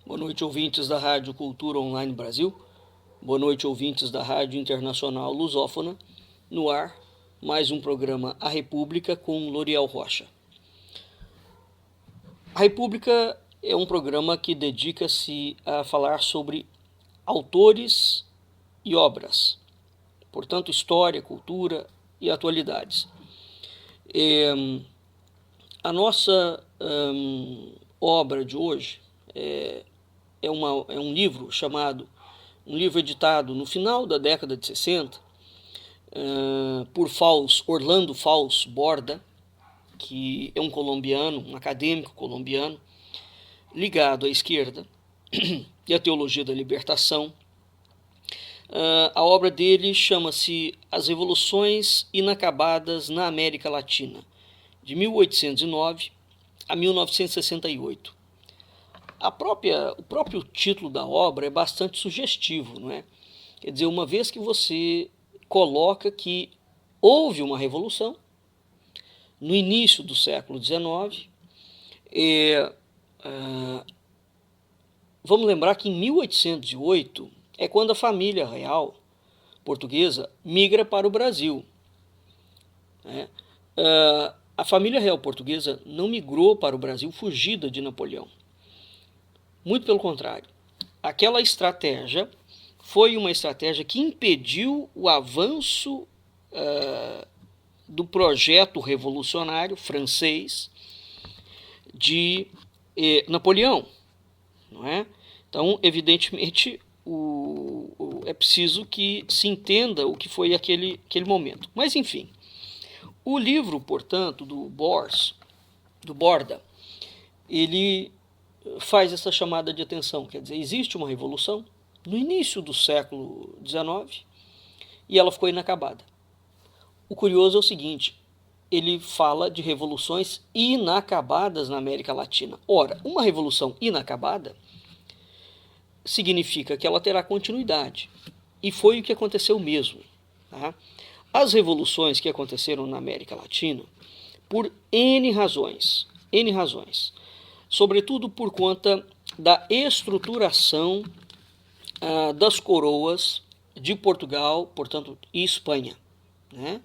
Boa noite, ouvintes da Rádio Cultura Online Brasil. Boa noite, ouvintes da Rádio Internacional Lusófona. No ar, mais um programa A República com Loriel Rocha. A República é um programa que dedica-se a falar sobre autores e obras, portanto, história, cultura e atualidades. A nossa obra de hoje é um livro um livro editado no final da década de 60 por Orlando Fals Borda, que é um colombiano, um acadêmico colombiano, ligado à esquerda e à teologia da libertação. A obra dele chama-se As Revoluções Inacabadas na América Latina, de 1809 a 1968. O próprio título da obra é bastante sugestivo, não é? Quer dizer, uma vez que você coloca que houve uma revolução no início do século XIX, vamos lembrar que em 1808 é quando a família real portuguesa migra para o Brasil. A família real portuguesa não migrou para o Brasil fugida de Napoleão. Muito pelo contrário. Aquela estratégia foi uma estratégia que impediu o avanço do projeto revolucionário francês de Napoleão. Não é? Então, evidentemente, é preciso que se entenda o que foi aquele momento. Mas, enfim, o livro, portanto, do Borda, ele faz essa chamada de atenção. Quer dizer, existe uma revolução no início do século XIX e ela ficou inacabada. O curioso é o seguinte, ele fala de revoluções inacabadas na América Latina. Ora, uma revolução inacabada significa que ela terá continuidade. E foi o que aconteceu mesmo. Tá? As revoluções que aconteceram na América Latina, por N razões, sobretudo por conta da estruturação das coroas de Portugal, portanto, e Espanha. Né?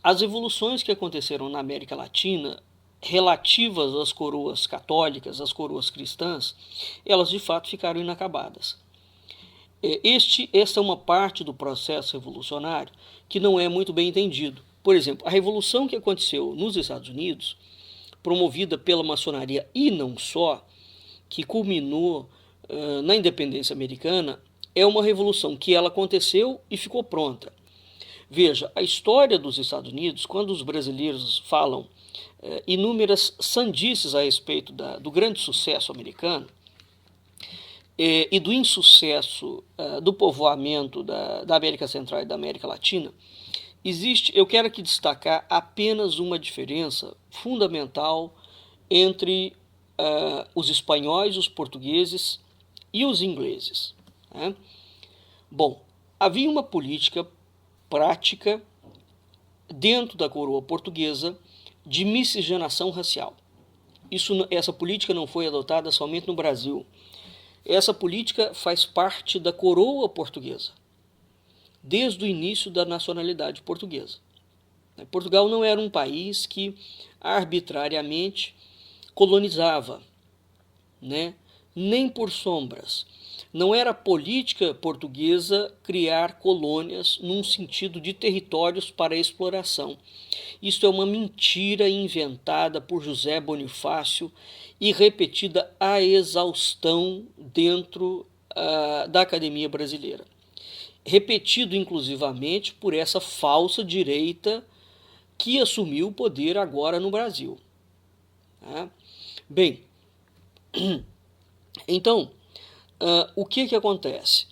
As revoluções que aconteceram na América Latina, relativas às coroas católicas, às coroas cristãs, elas de fato ficaram inacabadas. Esta é uma parte do processo revolucionário que não é muito bem entendido. Por exemplo, a revolução que aconteceu nos Estados Unidos, promovida pela maçonaria e não só, que culminou na independência americana, é uma revolução que ela aconteceu e ficou pronta. Veja, a história dos Estados Unidos, quando os brasileiros falam inúmeras sandices a respeito do grande sucesso americano e do insucesso do povoamento da América Central e da América Latina, eu quero aqui destacar apenas uma diferença fundamental entre os espanhóis, os portugueses e os ingleses. Né? Bom, havia uma política prática dentro da coroa portuguesa de miscigenação racial. Essa política não foi adotada somente no Brasil. Essa política faz parte da coroa portuguesa, desde o início da nacionalidade portuguesa. Portugal não era um país que arbitrariamente colonizava, né? Nem por sombras. Não era política portuguesa criar colônias num sentido de territórios para exploração. Isso é uma mentira inventada por José Bonifácio e repetida à exaustão dentro da academia brasileira. Repetido inclusivamente por essa falsa direita que assumiu o poder agora no Brasil. Bem, então, o que acontece?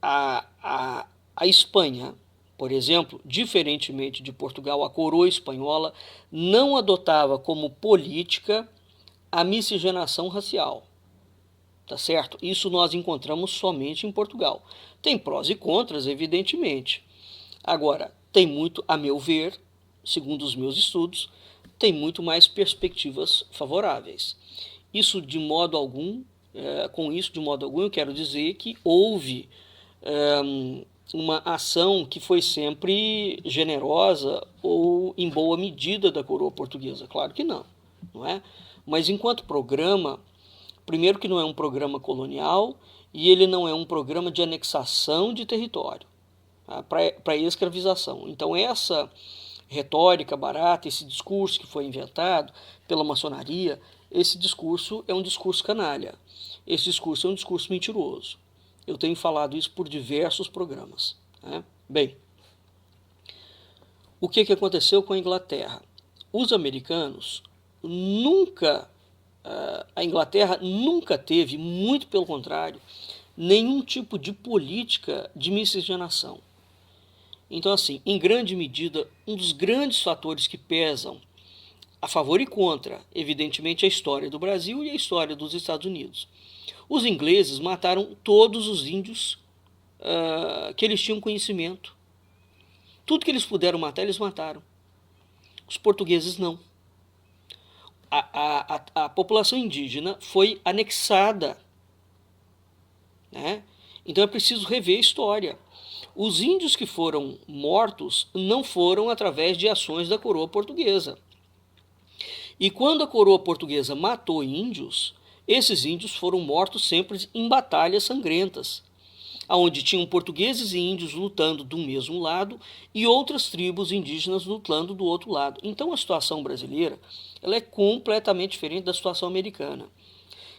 A Espanha, por exemplo, diferentemente de Portugal, a coroa espanhola não adotava como política a miscigenação racial. Tá certo? Isso nós encontramos somente em Portugal. Tem prós e contras, evidentemente. Agora, tem muito, a meu ver, segundo os meus estudos, tem muito mais perspectivas favoráveis. isso de modo algum, com isso de modo algum eu quero dizer que houve uma ação que foi sempre generosa ou em boa medida da coroa portuguesa. Claro que não, não é? Mas enquanto programa, primeiro que não é um programa colonial e ele não é um programa de anexação de território, tá? Para escravização. Então essa retórica barata, esse discurso que foi inventado pela maçonaria, esse discurso é um discurso canalha. Esse discurso é um discurso mentiroso. Eu tenho falado isso por diversos programas, né? Bem, o que aconteceu com a Inglaterra? Os americanos nunca, a Inglaterra nunca teve, muito pelo contrário, nenhum tipo de política de miscigenação. Então, assim, em grande medida, um dos grandes fatores que pesam a favor e contra, evidentemente, a história do Brasil e a história dos Estados Unidos. Os ingleses mataram todos os índios que eles tinham conhecimento. Tudo que eles puderam matar, eles mataram. Os portugueses não. A população indígena foi anexada, né? Então é preciso rever a história. Os índios que foram mortos não foram através de ações da coroa portuguesa. E quando a coroa portuguesa matou índios, esses índios foram mortos sempre em batalhas sangrentas, onde tinham portugueses e índios lutando do mesmo lado e outras tribos indígenas lutando do outro lado. Então a situação brasileira ela é completamente diferente da situação americana.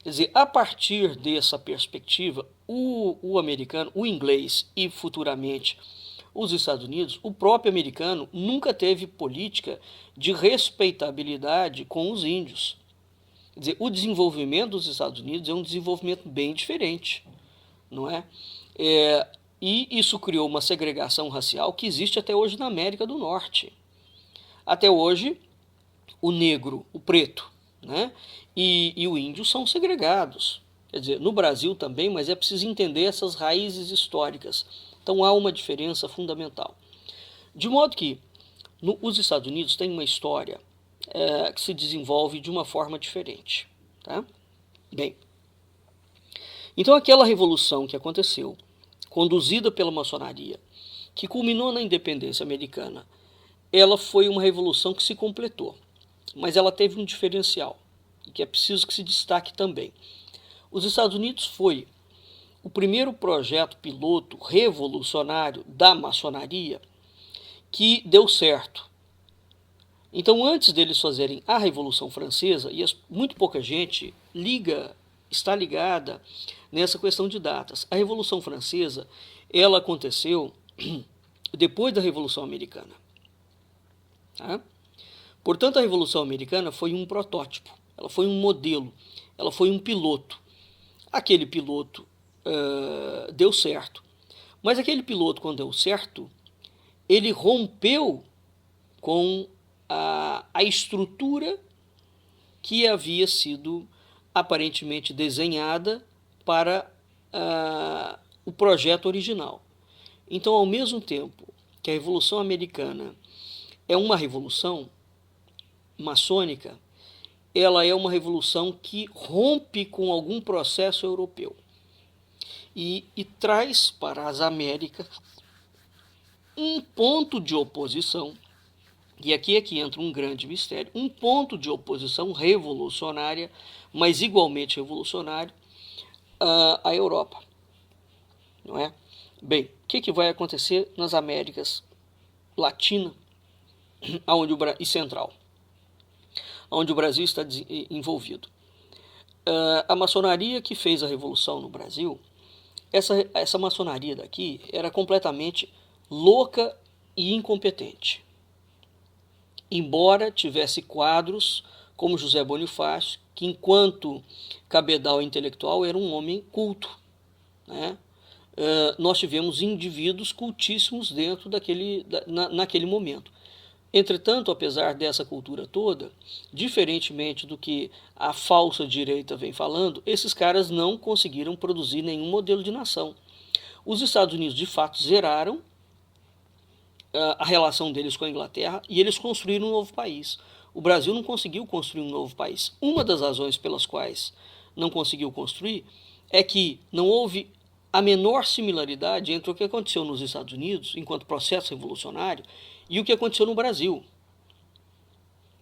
Quer dizer, a partir dessa perspectiva, o americano, o inglês e futuramente os Estados Unidos, o próprio americano nunca teve política de respeitabilidade com os índios. Quer dizer, o desenvolvimento dos Estados Unidos é um desenvolvimento bem diferente, não é? E isso criou uma segregação racial que existe até hoje na América do Norte. Até hoje, o negro, o preto, né, e o índio são segregados. Quer dizer, no Brasil também, mas é preciso entender essas raízes históricas. Então há uma diferença fundamental. De modo que os Estados Unidos têm uma história que se desenvolve de uma forma diferente. Tá? Bem, então aquela revolução que aconteceu, conduzida pela maçonaria, que culminou na independência americana, ela foi uma revolução que se completou, mas ela teve um diferencial, que é preciso que se destaque também. Os Estados Unidos foi o primeiro projeto piloto revolucionário da maçonaria que deu certo. Então, antes deles fazerem a Revolução Francesa, e muito pouca gente está ligada nessa questão de datas. A Revolução Francesa, ela aconteceu depois da Revolução Americana. Tá? Portanto, a Revolução Americana foi um protótipo, ela foi um modelo, ela foi um piloto. Aquele piloto deu certo, mas aquele piloto, quando deu certo, ele rompeu com a estrutura que havia sido aparentemente desenhada para o projeto original. Então, ao mesmo tempo que a Revolução Americana é uma revolução maçônica, ela é uma revolução que rompe com algum processo europeu e traz para as Américas um ponto de oposição, e aqui é que entra um grande mistério, um ponto de oposição revolucionária, mas igualmente revolucionário, à Europa. Não é? Bem, o que vai acontecer nas Américas Latina e Central, onde o Brasil está envolvido? A maçonaria que fez a revolução no Brasil, essa maçonaria daqui era completamente louca e incompetente. Embora tivesse quadros como José Bonifácio, que enquanto cabedal intelectual era um homem culto, né? Nós tivemos indivíduos cultíssimos dentro naquele momento. Entretanto, apesar dessa cultura toda, diferentemente do que a falsa direita vem falando, esses caras não conseguiram produzir nenhum modelo de nação. Os Estados Unidos, de fato, zeraram a relação deles com a Inglaterra e eles construíram um novo país. O Brasil não conseguiu construir um novo país. Uma das razões pelas quais não conseguiu construir é que não houve a menor similaridade entre o que aconteceu nos Estados Unidos, enquanto processo revolucionário, e o que aconteceu no Brasil.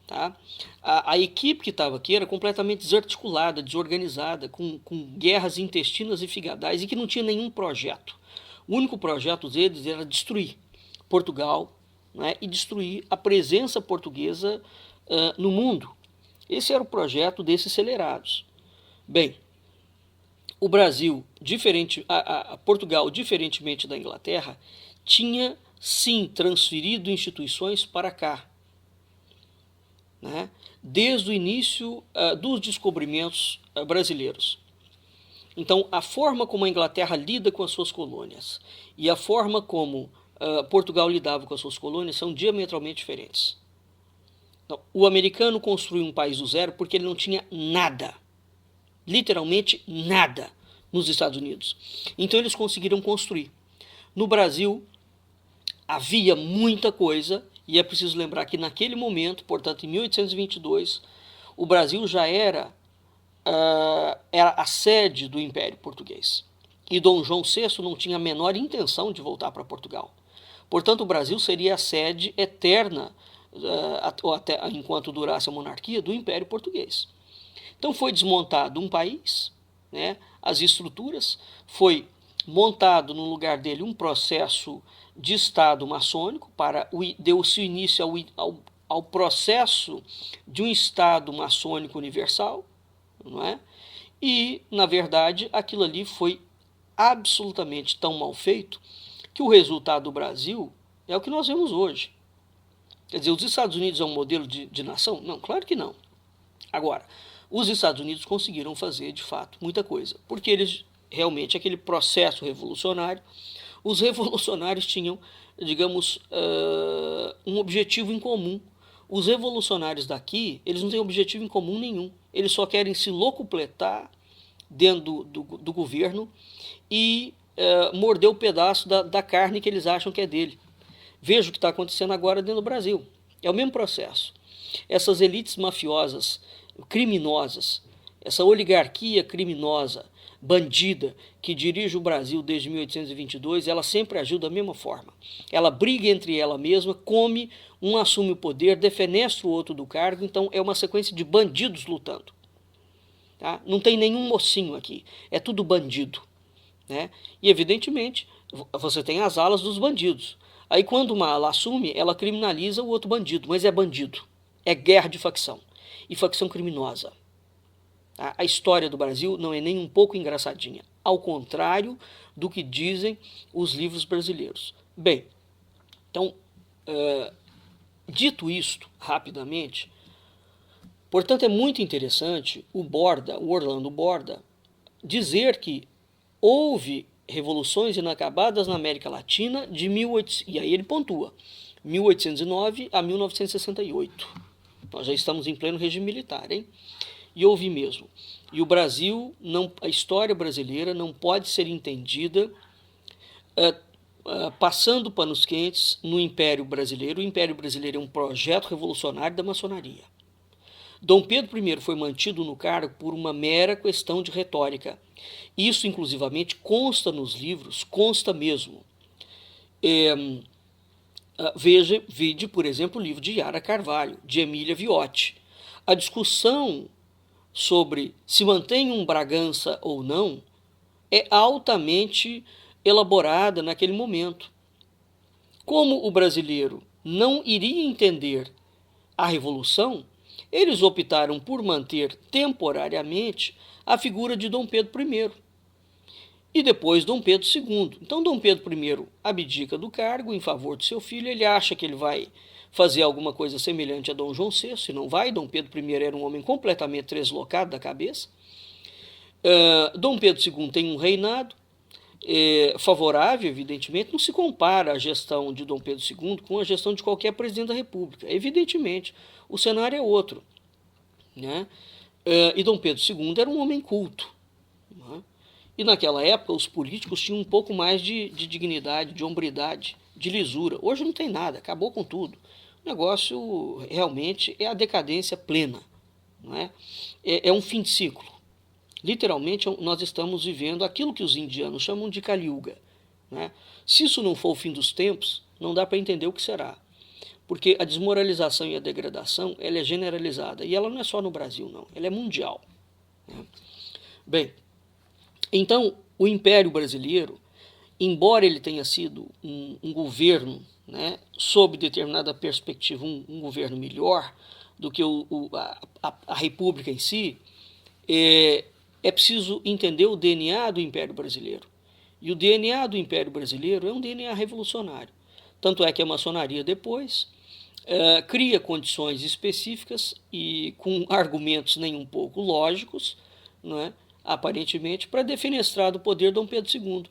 Tá? A equipe que estava aqui era completamente desarticulada, desorganizada, com guerras intestinas e figadais e que não tinha nenhum projeto. O único projeto deles era destruir Portugal, né, e destruir a presença portuguesa no mundo. Esse era o projeto desses acelerados. Bem, o Brasil, Portugal, diferentemente da Inglaterra, tinha sim transferido instituições para cá, né, desde o início dos descobrimentos brasileiros. Então, a forma como a Inglaterra lida com as suas colônias e a forma como Portugal lidava com as suas colônias são diametralmente diferentes. Então, o americano construiu um país do zero porque ele não tinha nada, literalmente nada, nos Estados Unidos. Então, eles conseguiram construir. No Brasil, havia muita coisa, e é preciso lembrar que naquele momento, portanto, em 1822, o Brasil já era a sede do Império Português. E Dom João VI não tinha a menor intenção de voltar para Portugal. Portanto, o Brasil seria a sede eterna, até enquanto durasse a monarquia, do Império Português. Então foi desmontado um país, né, as estruturas, foi montado no lugar dele um processo de Estado maçônico, deu-se início ao processo de um Estado maçônico universal, não é? E, na verdade, aquilo ali foi absolutamente tão mal feito que o resultado do Brasil é o que nós vemos hoje. Quer dizer, os Estados Unidos é um modelo de nação? Não, claro que não. Agora, os Estados Unidos conseguiram fazer, de fato, muita coisa, porque eles realmente, aquele processo revolucionário, os revolucionários tinham, digamos, um objetivo em comum. Os revolucionários daqui, eles não têm objetivo em comum nenhum. Eles só querem se locupletar dentro do governo e morder o pedaço da carne que eles acham que é dele. Veja o que está acontecendo agora dentro do Brasil. É o mesmo processo. Essas elites mafiosas, criminosas, essa oligarquia criminosa, bandida, que dirige o Brasil desde 1822, ela sempre agiu da mesma forma. Ela briga entre ela mesma, come, um assume o poder, defenestra o outro do cargo, então é uma sequência de bandidos lutando. Tá? Não tem nenhum mocinho aqui, é tudo bandido. Né? E, evidentemente, você tem as alas dos bandidos. Aí, quando uma ala assume, ela criminaliza o outro bandido, mas é bandido. É guerra de facção. E facção criminosa. Tá? A história do Brasil não é nem um pouco engraçadinha. Ao contrário do que dizem os livros brasileiros. Bem, então, dito isto, rapidamente, portanto, é muito interessante o Orlando Borda, dizer que houve revoluções inacabadas na América Latina e aí ele pontua, 1809 a 1968. Nós já estamos em pleno regime militar, hein? E houve mesmo. E o Brasil, a história brasileira não pode ser entendida passando panos quentes no Império Brasileiro. O Império Brasileiro é um projeto revolucionário da maçonaria. Dom Pedro I foi mantido no cargo por uma mera questão de retórica. Isso, inclusivamente, consta nos livros, consta mesmo. Vide, por exemplo, o livro de Yara Carvalho, de Emília Viotti. A discussão sobre se mantém um Bragança ou não é altamente elaborada naquele momento. Como o brasileiro não iria entender a Revolução, eles optaram por manter temporariamente a figura de Dom Pedro I e depois Dom Pedro II. Então Dom Pedro I abdica do cargo em favor do seu filho, ele acha que ele vai fazer alguma coisa semelhante a Dom João VI, se não vai. Dom Pedro I era um homem completamente deslocado da cabeça. Dom Pedro II tem um reinado favorável, evidentemente, não se compara a gestão de Dom Pedro II com a gestão de qualquer presidente da República. Evidentemente, o cenário é outro. Né? E Dom Pedro II era um homem culto. Né? E naquela época os políticos tinham um pouco mais de dignidade, de hombridade, de lisura. Hoje não tem nada, acabou com tudo. O negócio realmente é a decadência plena, não é? É um fim de ciclo. Literalmente, nós estamos vivendo aquilo que os indianos chamam de Kali Yuga, né? Se isso não for o fim dos tempos, não dá para entender o que será. Porque a desmoralização e a degradação, ela é generalizada. E ela não é só no Brasil, não. Ela é mundial, né? Bem, então, o Império Brasileiro, embora ele tenha sido um governo, né, sob determinada perspectiva, um governo melhor do que a República em si, é preciso entender o DNA do Império Brasileiro. E o DNA do Império Brasileiro é um DNA revolucionário. Tanto é que a maçonaria depois cria condições específicas e com argumentos nem um pouco lógicos, não é? Aparentemente, para defenestrar do poder Dom Pedro II.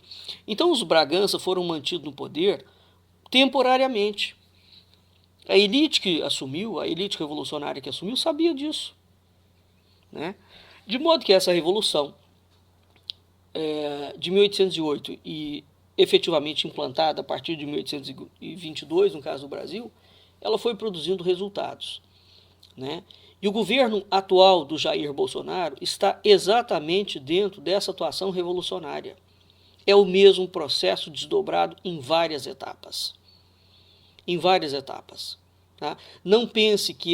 Então os Bragança foram mantidos no poder temporariamente. A elite que assumiu, a elite revolucionária que assumiu, sabia disso, né? De modo que essa revolução de 1808 e efetivamente implantada a partir de 1822, no caso do Brasil, ela foi produzindo resultados, né? E o governo atual do Jair Bolsonaro está exatamente dentro dessa atuação revolucionária. É o mesmo processo desdobrado em várias etapas. Em várias etapas. Tá? Não pense que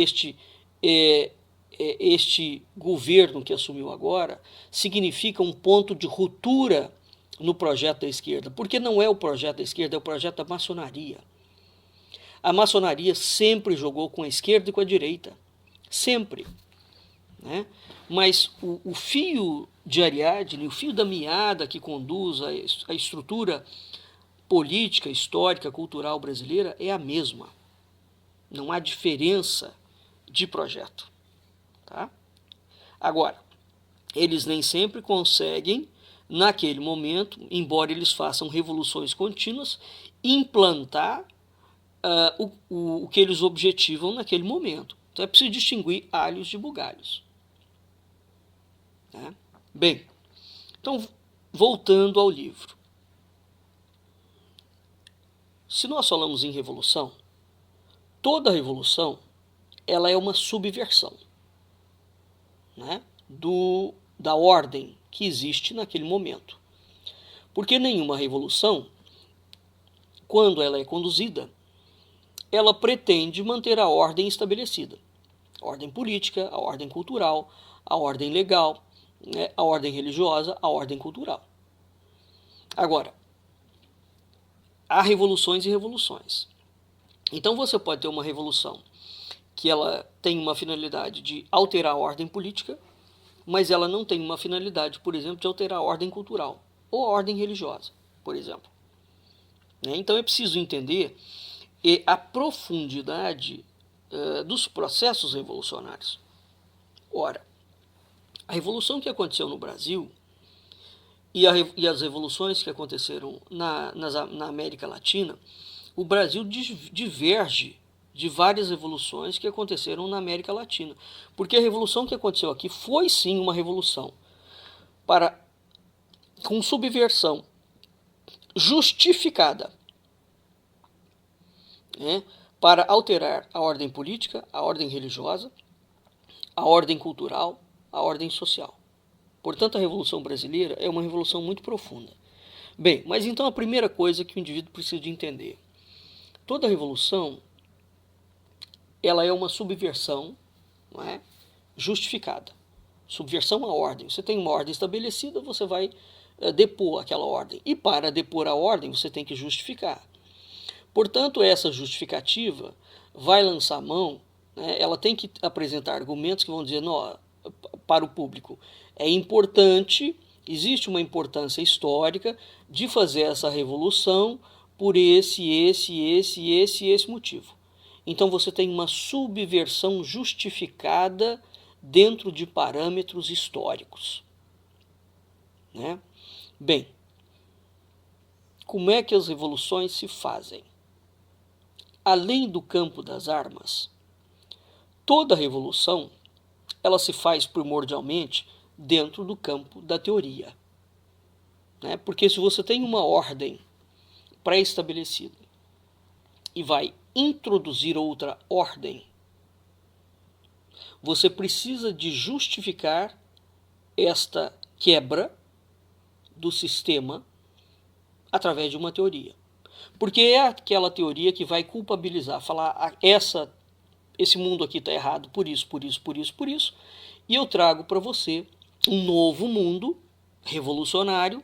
este governo que assumiu agora significa um ponto de ruptura no projeto da esquerda, porque não é o projeto da esquerda, é o projeto da maçonaria. A maçonaria sempre jogou com a esquerda e com a direita. Sempre, né? Mas o fio de Ariadne, o fio da meada que conduz a estrutura política, histórica, cultural brasileira é a mesma. Não há diferença de projeto, tá? Agora, eles nem sempre conseguem, naquele momento, embora eles façam revoluções contínuas, implantar o que eles objetivam naquele momento. Então é preciso distinguir alhos de bugalhos. Né? Bem, então voltando ao livro. Se nós falamos em revolução, toda revolução ela é uma subversão, né, da ordem que existe naquele momento. Porque nenhuma revolução, quando ela é conduzida, ela pretende manter a ordem estabelecida. A ordem política, a ordem cultural, a ordem legal, né, a ordem religiosa, a ordem cultural. Agora, há revoluções e revoluções. Então você pode ter uma revolução que ela tem uma finalidade de alterar a ordem política, mas ela não tem uma finalidade, por exemplo, de alterar a ordem cultural ou a ordem religiosa, por exemplo. Então é preciso entender a profundidade dos processos revolucionários. Ora, a revolução que aconteceu no Brasil e as revoluções que aconteceram na América Latina, o Brasil diverge de várias revoluções que aconteceram na América Latina. Porque a revolução que aconteceu aqui foi sim uma revolução com subversão justificada, né, para alterar a ordem política, a ordem religiosa, a ordem cultural, a ordem social. Portanto, a Revolução Brasileira é uma revolução muito profunda. Bem, mas então a primeira coisa que o indivíduo precisa de entender: toda revolução ela é uma subversão, não é, justificada. Subversão à ordem. Você tem uma ordem estabelecida, você vai depor aquela ordem. E para depor a ordem, você tem que justificar. Portanto, essa justificativa vai lançar mão, né, ela tem que apresentar argumentos que vão dizer, não, para o público, é importante, existe uma importância histórica de fazer essa revolução por esse motivo. Então você tem uma subversão justificada dentro de parâmetros históricos, né? Bem, como é que as revoluções se fazem? Além do campo das armas, toda revolução ela se faz primordialmente dentro do campo da teoria, né? Porque se você tem uma ordem pré-estabelecida e vai introduzir outra ordem, você precisa de justificar esta quebra do sistema através de uma teoria. Porque é aquela teoria que vai culpabilizar, falar esse mundo aqui está errado por isso, por isso, por isso, por isso, e eu trago para você um novo mundo revolucionário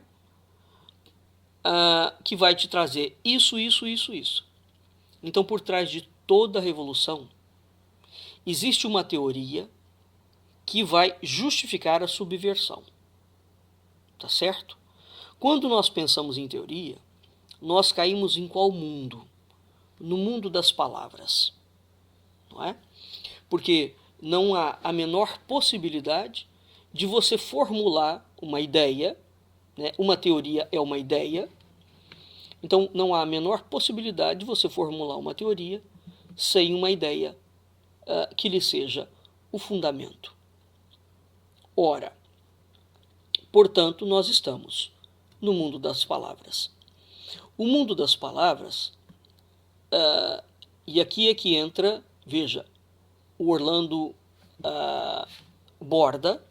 que vai te trazer isso, isso, isso, isso. Então, por trás de toda revolução, existe uma teoria que vai justificar a subversão. Tá certo? Quando nós pensamos em teoria, nós caímos em qual mundo? No mundo das palavras. Não é? Porque não há a menor possibilidade de você formular uma ideia, né? Uma teoria é uma ideia, então não há a menor possibilidade de você formular uma teoria sem uma ideia que lhe seja o fundamento. Ora, portanto, nós estamos no mundo das palavras. O mundo das palavras, e aqui é que entra, veja, o Orlando Borda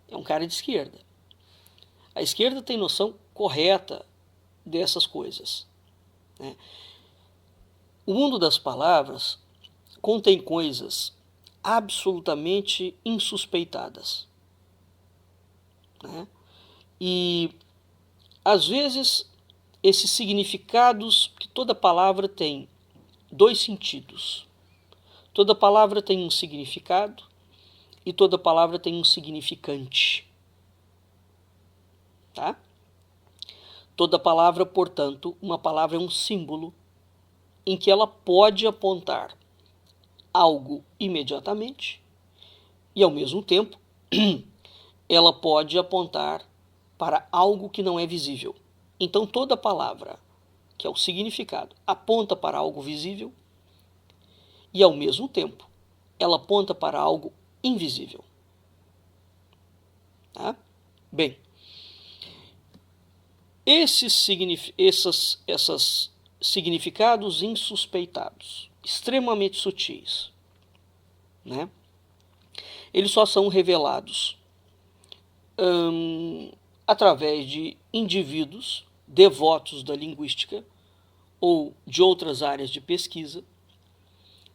é um cara de esquerda. A esquerda tem noção correta dessas coisas, né? O mundo das palavras contém coisas absolutamente insuspeitadas, né? E, às vezes, esses significados, que toda palavra tem dois sentidos. Toda palavra tem um significado e toda palavra tem um significante. Tá? Toda palavra, portanto, uma palavra é um símbolo em que ela pode apontar algo imediatamente e, ao mesmo tempo, ela pode apontar para algo que não é visível. Então, toda palavra, que é o significado, aponta para algo visível e, ao mesmo tempo, ela aponta para algo invisível. Tá? Bem, esses significados insuspeitados, extremamente sutis, né? Eles só são revelados através de indivíduos devotos da linguística ou de outras áreas de pesquisa,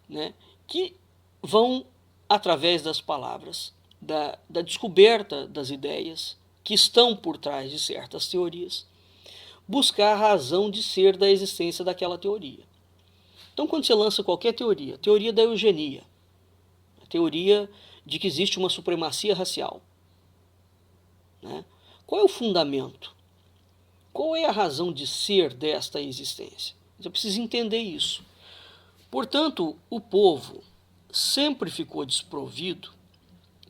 né, que vão, através das palavras, da descoberta das ideias que estão por trás de certas teorias, buscar a razão de ser da existência daquela teoria. Então, quando você lança qualquer teoria, teoria da eugenia, a teoria de que existe uma supremacia racial, né? Qual é o fundamento? Qual é a razão de ser desta existência? Você precisa entender isso. Portanto, o povo sempre ficou desprovido,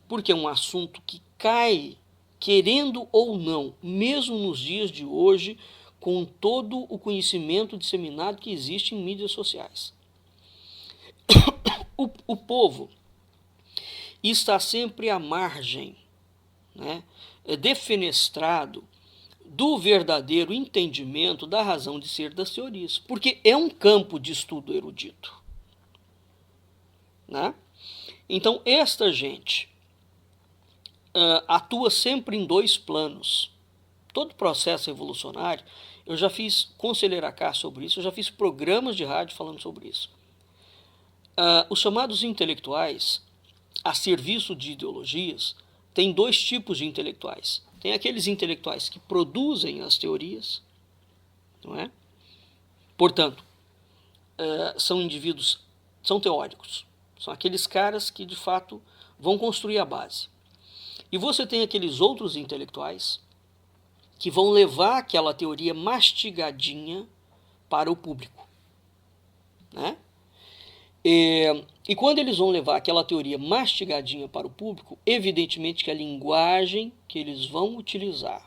porque é um assunto que cai, querendo ou não, mesmo nos dias de hoje, com todo o conhecimento disseminado que existe em mídias sociais. O povo está sempre à margem, né, defenestrado do verdadeiro entendimento da razão de ser das teorias, porque é um campo de estudo erudito, né? Então, esta gente atua sempre em dois planos. Todo processo evolucionário, eu já fiz Conselheira K sobre isso, eu já fiz programas de rádio falando sobre isso. Os chamados intelectuais, a serviço de ideologias, tem dois tipos de intelectuais. Tem aqueles intelectuais que produzem as teorias, não é? Portanto, são indivíduos, são teóricos, são aqueles caras que de fato vão construir a base. E você tem aqueles outros intelectuais que vão levar aquela teoria mastigadinha para o público, né? E quando eles vão levar aquela teoria mastigadinha para o público, evidentemente que a linguagem que eles vão utilizar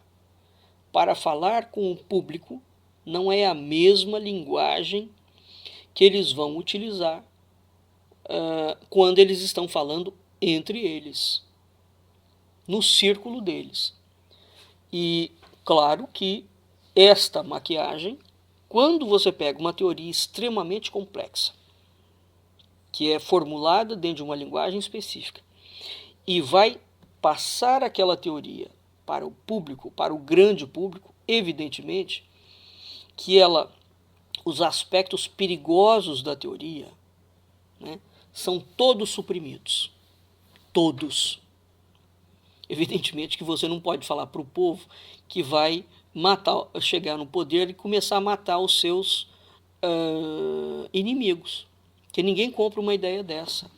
para falar com o público não é a mesma linguagem que eles vão utilizar quando eles estão falando entre eles, no círculo deles. E claro que esta maquiagem Quando você pega uma teoria extremamente complexa, que é formulada dentro de uma linguagem específica, e vai passar aquela teoria para o público, para o grande público, evidentemente que os aspectos perigosos da teoria, né, são todos suprimidos. Todos. Evidentemente que você não pode falar para o povo que vai chegar no poder e começar a matar os seus inimigos. Que ninguém compra uma ideia dessa.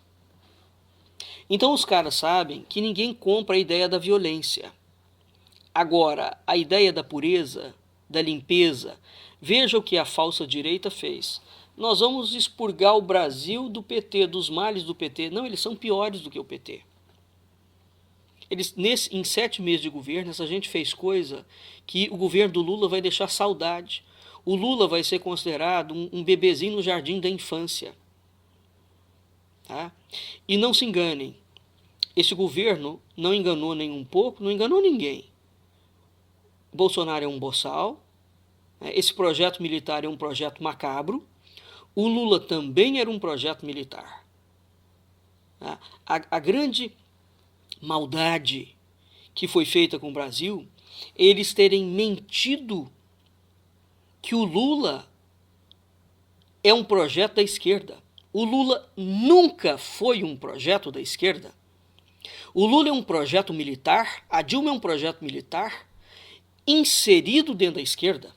Então os caras sabem que ninguém compra a ideia da violência. Agora, a ideia da pureza, da limpeza, veja o que a falsa direita fez. Nós vamos expurgar o Brasil do PT, dos males do PT. Não, eles são piores do que o PT. Em 7 meses de governo, essa gente fez coisa que o governo do Lula vai deixar saudade. O Lula vai ser considerado um bebezinho no jardim da infância. Tá? E não se enganem, esse governo não enganou nem um pouco, não enganou ninguém. Bolsonaro é um boçal, esse projeto militar é um projeto macabro, o Lula também era um projeto militar. Tá? A grande maldade que foi feita com o Brasil, eles terem mentido que o Lula é um projeto da esquerda. O Lula nunca foi um projeto da esquerda. O Lula é um projeto militar, a Dilma é um projeto militar inserido dentro da esquerda.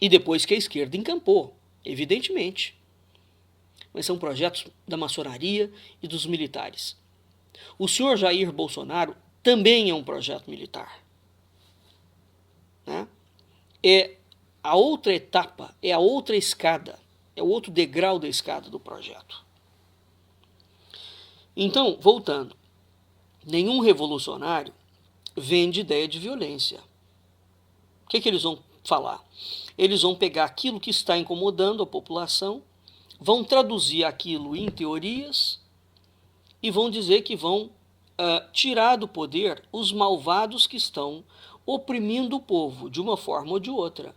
E depois que a esquerda encampou, evidentemente. Mas são projetos da maçonaria e dos militares. O senhor Jair Bolsonaro também é um projeto militar. Né? É a outra etapa, é a outra escada, é o outro degrau da escada do projeto. Então, voltando, nenhum revolucionário vende ideia de violência. O que eles vão falar? Eles vão pegar aquilo que está incomodando a população, vão traduzir aquilo em teorias e vão dizer que vão tirar do poder os malvados que estão oprimindo o povo de uma forma ou de outra.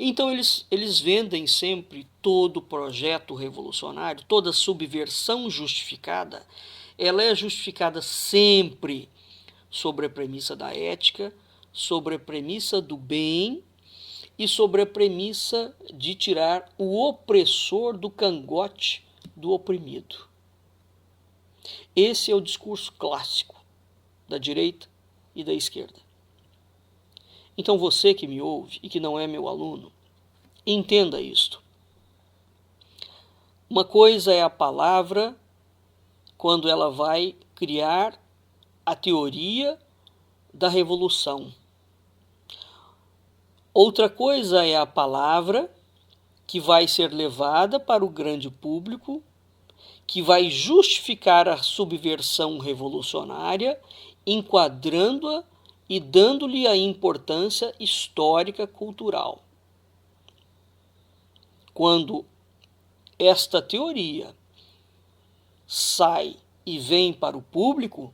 Então eles vendem sempre todo projeto revolucionário, toda subversão justificada, ela é justificada sempre sobre a premissa da ética, sobre a premissa do bem e sobre a premissa de tirar o opressor do cangote do oprimido. Esse é o discurso clássico da direita e da esquerda. Então você que me ouve e que não é meu aluno, entenda isto. Uma coisa é a palavra quando ela vai criar a teoria da revolução. Outra coisa é a palavra que vai ser levada para o grande público, que vai justificar a subversão revolucionária, enquadrando-a e dando-lhe a importância histórica cultural. Quando esta teoria sai e vem para o público,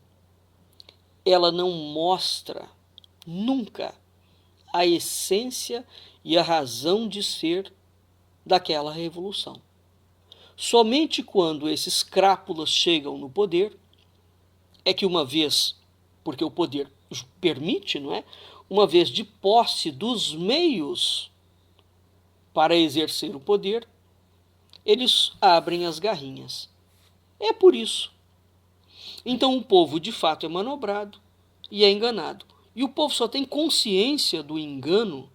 ela não mostra nunca a essência e a razão de ser daquela revolução. Somente quando esses crápulas chegam no poder é que uma vez, porque o poder permite, não é? Uma vez de posse dos meios para exercer o poder, eles abrem as garrinhas. É por isso. Então o povo de fato é manobrado e é enganado. E o povo só tem consciência do engano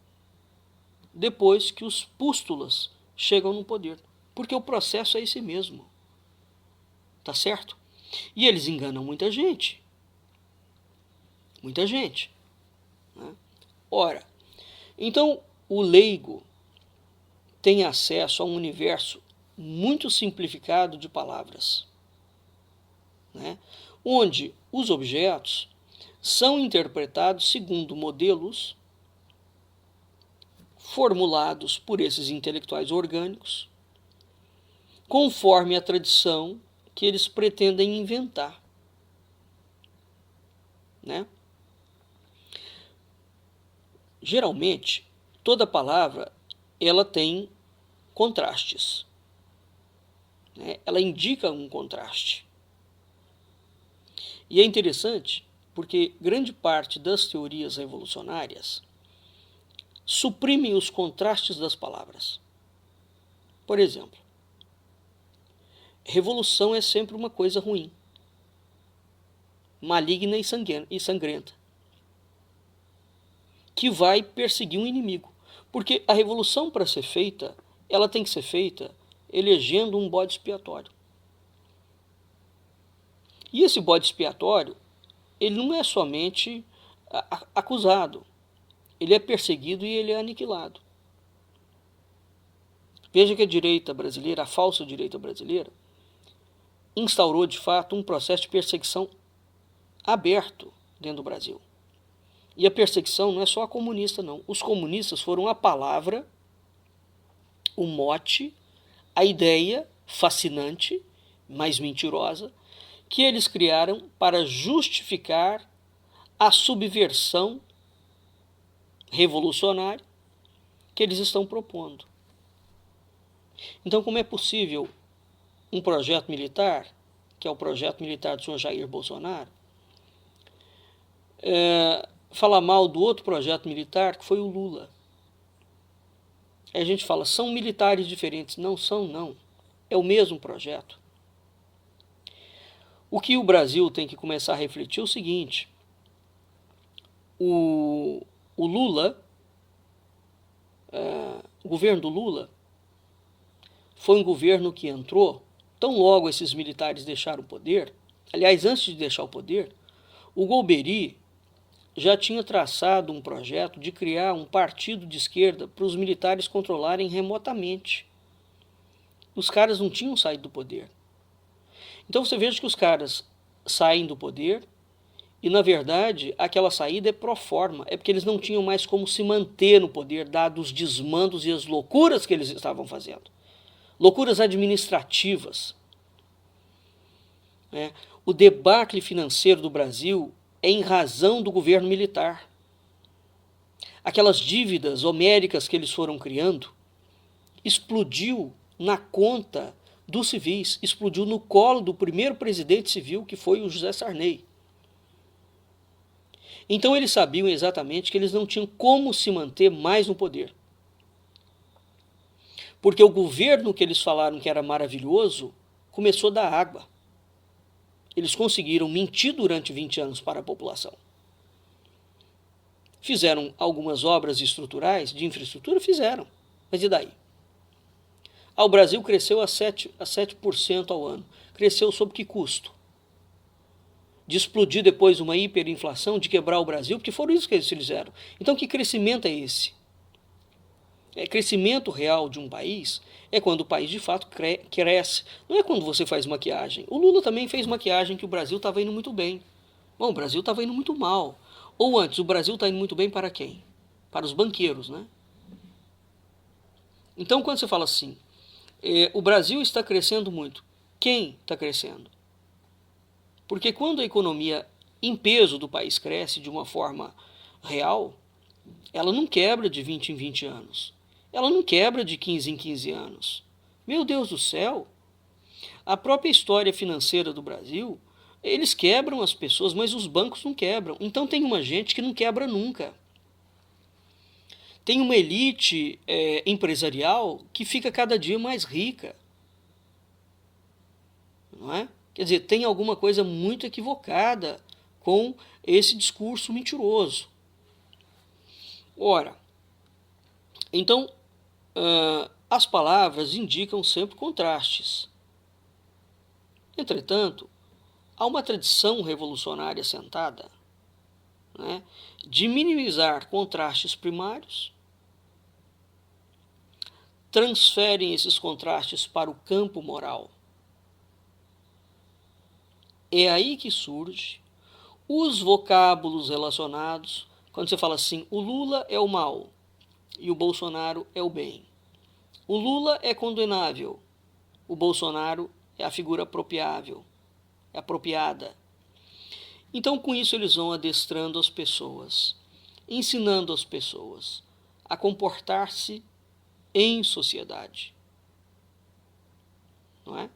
depois que os pústulas chegam no poder. Porque o processo é esse mesmo. Tá certo? E eles enganam muita gente. Muita gente. Né? Ora, então o leigo tem acesso a um universo muito simplificado de palavras, né? Onde os objetos são interpretados segundo modelos formulados por esses intelectuais orgânicos, conforme a tradição que eles pretendem inventar, né? Geralmente, toda palavra ela tem contrastes, né? Ela indica um contraste. E é interessante porque grande parte das teorias revolucionárias suprimem os contrastes das palavras. Por exemplo, revolução é sempre uma coisa ruim, maligna e sangrenta, que vai perseguir um inimigo. Porque a revolução, para ser feita, ela tem que ser feita elegendo um bode expiatório. E esse bode expiatório, ele não é somente acusado, ele é perseguido e ele é aniquilado. Veja que a direita brasileira, a falsa direita brasileira, instaurou de fato um processo de perseguição aberto dentro do Brasil. E a perseguição não é só a comunista, não. Os comunistas foram a palavra, o mote, a ideia fascinante, mas mentirosa, que eles criaram para justificar a subversão revolucionária que eles estão propondo. Então, como é possível um projeto militar, que é o projeto militar do senhor Jair Bolsonaro, falar mal do outro projeto militar, que foi o Lula? Aí a gente fala, são militares diferentes. Não são, não. É o mesmo projeto. O que o Brasil tem que começar a refletir é o seguinte: o Lula, o governo do Lula, foi um governo que entrou, tão logo esses militares deixaram o poder, aliás, antes de deixar o poder, o Golbery já tinha traçado um projeto de criar um partido de esquerda para os militares controlarem remotamente. Os caras não tinham saído do poder. Então você veja que os caras saem do poder e, na verdade, aquela saída é pro forma, é porque eles não tinham mais como se manter no poder, dados os desmandos e as loucuras que eles estavam fazendo. Loucuras administrativas. O debacle financeiro do Brasil é em razão do governo militar. Aquelas dívidas homéricas que eles foram criando explodiu na conta dos civis, explodiu no colo do primeiro presidente civil, que foi o José Sarney. Então eles sabiam exatamente que eles não tinham como se manter mais no poder. Porque o governo que eles falaram que era maravilhoso começou a dar água. Eles conseguiram mentir durante 20 anos para a população. Fizeram algumas obras estruturais, de infraestrutura, fizeram. Mas e daí? O Brasil cresceu a 7% ao ano. Cresceu sob que custo? De explodir depois uma hiperinflação, de quebrar o Brasil, porque foram isso que eles fizeram. Então que crescimento é esse? Crescimento real de um país é quando o país de fato cresce. Não é quando você faz maquiagem. O Lula também fez maquiagem que o Brasil estava indo muito bem. Bom, o Brasil estava indo muito mal. Ou antes, o Brasil está indo muito bem para quem? Para os banqueiros, né? Então, quando você fala assim, o Brasil está crescendo muito, quem está crescendo? Porque quando a economia em peso do país cresce de uma forma real, ela não quebra de 20 em 20 anos. Ela não quebra de 15 em 15 anos. Meu Deus do céu! A própria história financeira do Brasil, eles quebram as pessoas, mas os bancos não quebram. Então tem uma gente que não quebra nunca. Tem uma elite empresarial que fica cada dia mais rica. Não é? Quer dizer, tem alguma coisa muito equivocada com esse discurso mentiroso. Ora, então, as palavras indicam sempre contrastes. Entretanto, há uma tradição revolucionária assentada, né, de minimizar contrastes primários, transferem esses contrastes para o campo moral. É aí que surge os vocábulos relacionados, quando você fala assim, o Lula é o mal e o Bolsonaro é o bem. O Lula é condenável, o Bolsonaro é a figura apropriável, é apropriada. Então, com isso, eles vão adestrando as pessoas, ensinando as pessoas a comportar-se em sociedade, não é?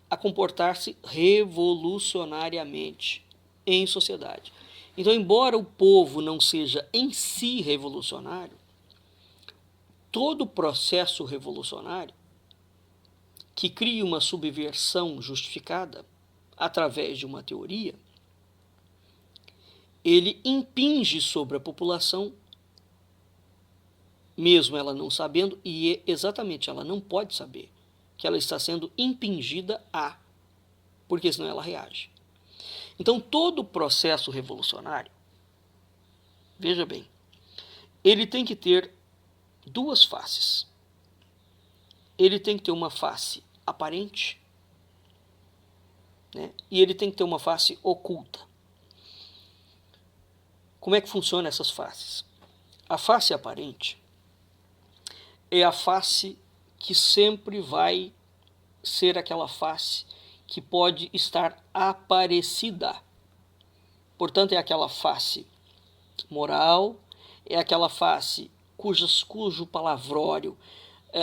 A comportar-se revolucionariamente em sociedade. Então, embora o povo não seja em si revolucionário, todo processo revolucionário que cria uma subversão justificada através de uma teoria, ele impinge sobre a população, mesmo ela não sabendo, e exatamente ela não pode saber que ela está sendo impingida a, porque senão ela reage. Então, todo processo revolucionário, veja bem, ele tem que ter duas faces. Ele tem que ter uma face aparente, né? E ele tem que ter uma face oculta. Como é que funcionam essas faces? A face aparente é a face que sempre vai ser aquela face que pode estar aparecida. Portanto, é aquela face moral, é aquela face cujo palavrório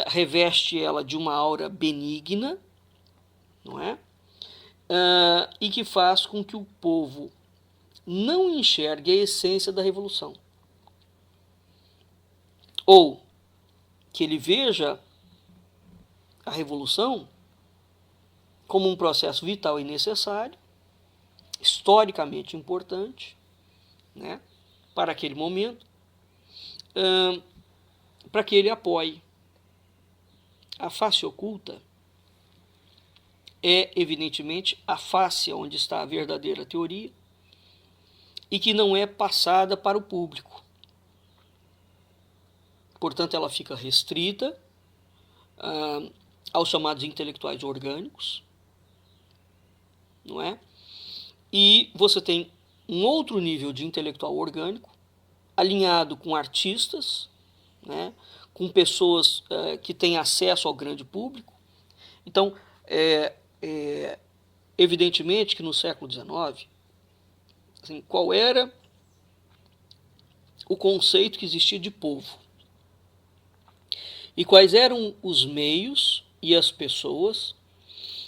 reveste ela de uma aura benigna, não é? E que faz com que o povo não enxergue a essência da revolução. Ou que ele veja a revolução como um processo vital e necessário, historicamente importante, né, para aquele momento, para que ele apoie. A face oculta é, evidentemente, a face onde está a verdadeira teoria e que não é passada para o público. Portanto, ela fica restrita aos chamados intelectuais orgânicos, não é? E você tem um outro nível de intelectual orgânico, alinhado com artistas, né, com pessoas que têm acesso ao grande público. Então, evidentemente que no século XIX, assim, qual era o conceito que existia de povo? E quais eram os meios e as pessoas